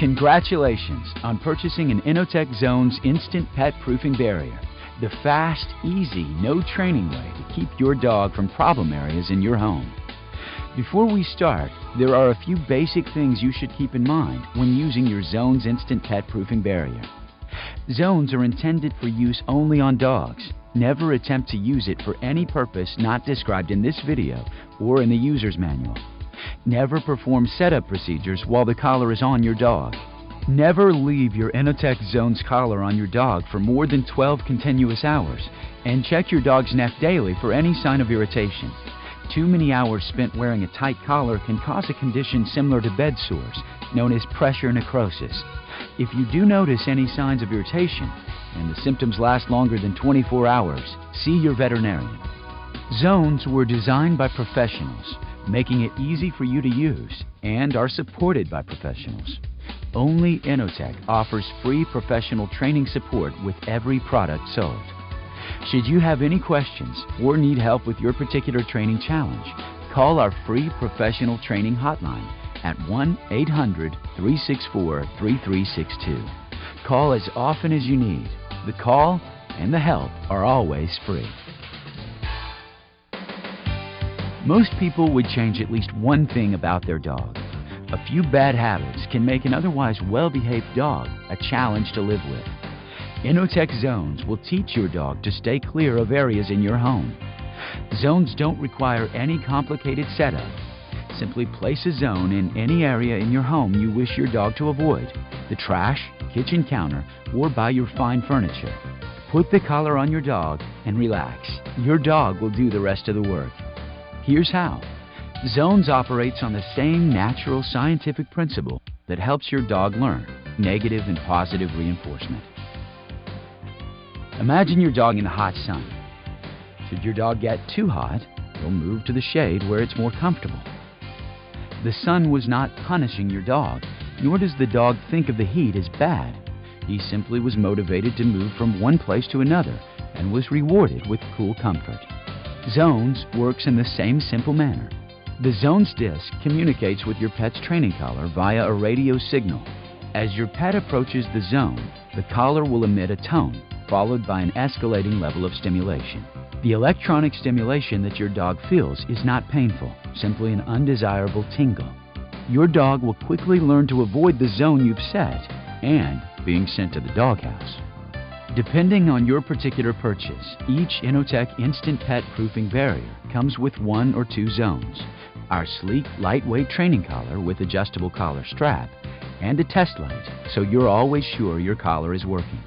Congratulations on purchasing an Innotek Zones Instant Pet Proofing Barrier, the fast, easy, no training way to keep your dog from problem areas in your home. Before we start, there are a few basic things you should keep in mind when using your Zones Instant Pet Proofing Barrier. Zones are intended for use only on dogs. Never attempt to use it for any purpose not described in this video or in the user's manual. Never perform setup procedures while the collar is on your dog. Never leave your Innotek Zones collar on your dog for more than 12 continuous hours, and check your dog's neck daily for any sign of irritation. Too many hours spent wearing a tight collar can cause a condition similar to bed sores, known as pressure necrosis. If you do notice any signs of irritation, and the symptoms last longer than 24 hours, see your veterinarian. Zones were designed by professionals, making it easy for you to use, and are supported by professionals. Only Innotek offers free professional training support with every product sold. Should you have any questions or need help with your particular training challenge, call our free professional training hotline at 1-800-364-3362. Call as often as you need. The call and the help are always free. Most people would change at least one thing about their dog. A few bad habits can make an otherwise well-behaved dog a challenge to live with. Innotek Zones will teach your dog to stay clear of areas in your home. Zones don't require any complicated setup. Simply place a zone in any area in your home you wish your dog to avoid: the trash, kitchen counter, or by your fine furniture. Put the collar on your dog and relax. Your dog will do the rest of the work. Here's how. Zones operates on the same natural scientific principle that helps your dog learn: negative and positive reinforcement. Imagine your dog in the hot sun. Should your dog get too hot, you'll move to the shade where it's more comfortable. The sun was not punishing your dog, nor does the dog think of the heat as bad. He simply was motivated to move from one place to another and was rewarded with cool comfort. Zones works in the same simple manner. The Zones disc communicates with your pet's training collar via a radio signal. As your pet approaches the zone, the collar will emit a tone, followed by an escalating level of stimulation. The electronic stimulation that your dog feels is not painful, simply an undesirable tingle. Your dog will quickly learn to avoid the zone you've set and being sent to the doghouse. Depending on your particular purchase, each Innotek Instant Pet Proofing Barrier comes with 1 or 2 zones: our sleek, lightweight training collar with adjustable collar strap, and a test light, so you're always sure your collar is working.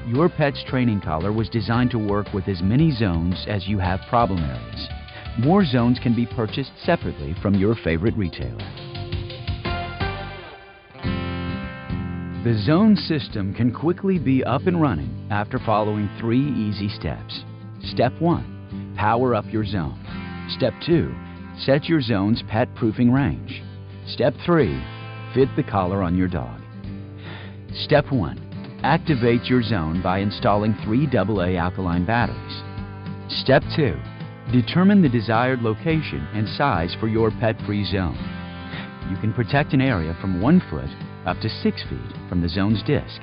Your pet's training collar was designed to work with as many zones as you have problem areas. More zones can be purchased separately from your favorite retailer. The Zone system can quickly be up and running after following 3 easy steps. Step 1. Power up your zone. Step 2. Set your zone's pet proofing range. Step 3. Fit the collar on your dog. Step 1. Activate your zone by installing 3 AA alkaline batteries. Step 2. Determine the desired location and size for your pet-free zone. You can protect an area from 1 foot up to 6 feet from the zone's disc.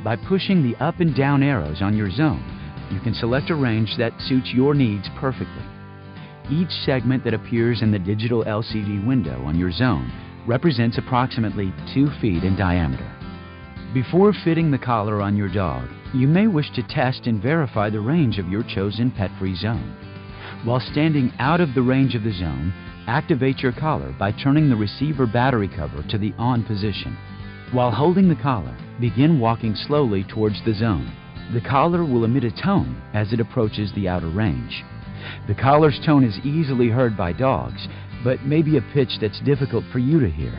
By pushing the up and down arrows on your zone, you can select a range that suits your needs perfectly. Each segment that appears in the digital LCD window on your zone represents approximately 2 feet in diameter. Before fitting the collar on your dog, you may wish to test and verify the range of your chosen pet-free zone. While standing out of the range of the zone, activate your collar by turning the receiver battery cover to the on position. While holding the collar, begin walking slowly towards the zone. The collar will emit a tone as it approaches the outer range. The collar's tone is easily heard by dogs, but may be a pitch that's difficult for you to hear.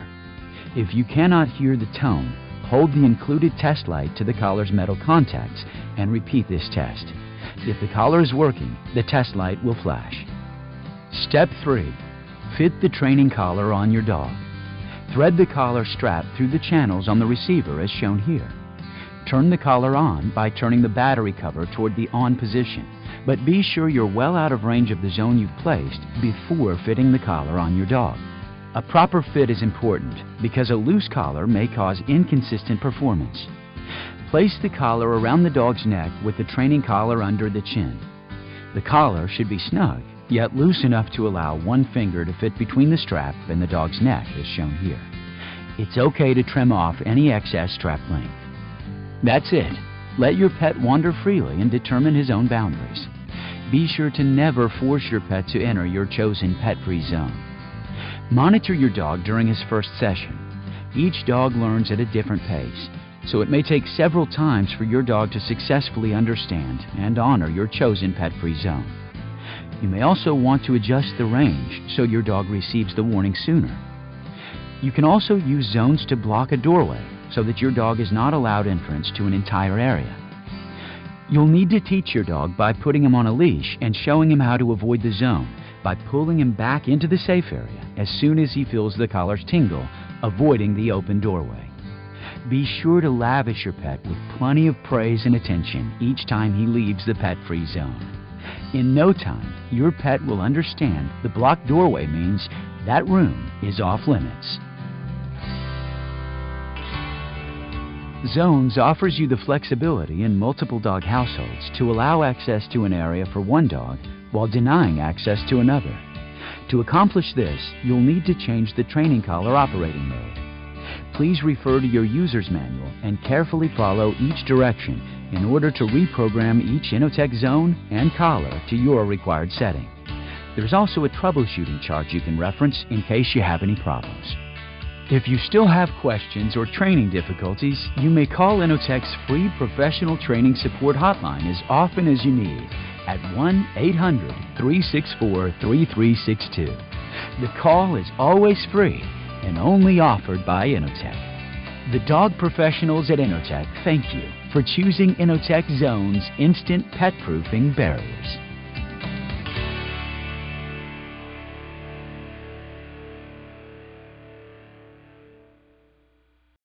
If you cannot hear the tone, hold the included test light to the collar's metal contacts and repeat this test. If the collar is working, the test light will flash. Step 3. Fit the training collar on your dog. Thread the collar strap through the channels on the receiver as shown here. Turn the collar on by turning the battery cover toward the on position, but be sure you're well out of range of the zone you've placed before fitting the collar on your dog. A proper fit is important because a loose collar may cause inconsistent performance. Place the collar around the dog's neck with the training collar under the chin. The collar should be snug, yet loose enough to allow one finger to fit between the strap and the dog's neck, as shown here. It's okay to trim off any excess strap length. That's it. Let your pet wander freely and determine his own boundaries. Be sure to never force your pet to enter your chosen pet-free zone. Monitor your dog during his first session. Each dog learns at a different pace, so it may take several times for your dog to successfully understand and honor your chosen pet-free zone. You may also want to adjust the range so your dog receives the warning sooner. You can also use zones to block a doorway so that your dog is not allowed entrance to an entire area. You'll need to teach your dog by putting him on a leash and showing him how to avoid the zone by pulling him back into the safe area as soon as he feels the collar's tingle, avoiding the open doorway. Be sure to lavish your pet with plenty of praise and attention each time he leaves the pet-free zone. In no time, your pet will understand the blocked doorway means that room is off limits. Zones offers you the flexibility in multiple dog households to allow access to an area for one dog while denying access to another. To accomplish this, you'll need to change the training collar operating mode. Please refer to your user's manual and carefully follow each direction in order to reprogram each Innotek zone and collar to your required setting. There's also a troubleshooting chart you can reference in case you have any problems. If you still have questions or training difficulties, you may call Innotek's free professional training support hotline as often as you need at 1-800-364-3362. The call is always free and only offered by Innotek. The dog professionals at Innotek thank you for choosing Innotek Zone's instant pet-proofing barriers.